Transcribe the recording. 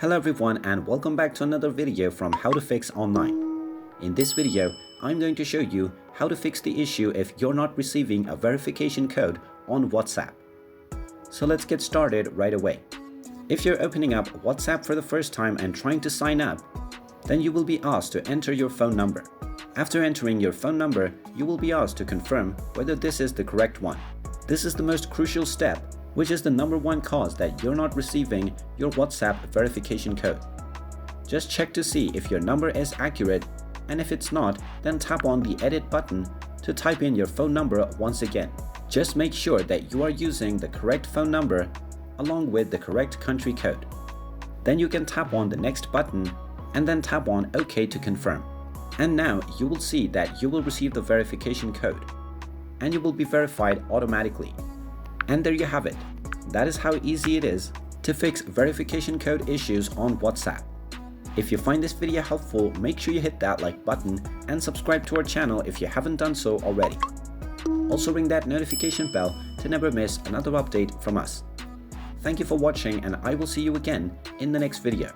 Hello everyone and welcome back to another video from How to Fix Online. In this video, I'm going to show you how to fix the issue if you're not receiving a verification code on WhatsApp. So let's get started right away. If you're opening up WhatsApp for the first time and trying to sign up, then you will be asked to enter your phone number. After entering your phone number, you will be asked to confirm whether this is the correct one. This is the most crucial step, which is the number one cause that you're not receiving your WhatsApp verification code. Just check to see if your number is accurate, and if it's not, then tap on the edit button to type in your phone number once again. Just make sure that you are using the correct phone number along with the correct country code. Then you can tap on the next button and then tap on OK to confirm. And now you will see that you will receive the verification code and you will be verified automatically. And there you have it. That is how easy it is to fix verification code issues on WhatsApp. If you find this video helpful, make sure you hit that like button and subscribe to our channel if you haven't done so already. Also ring that notification bell to never miss another update from us. Thank you for watching and I will see you again in the next video.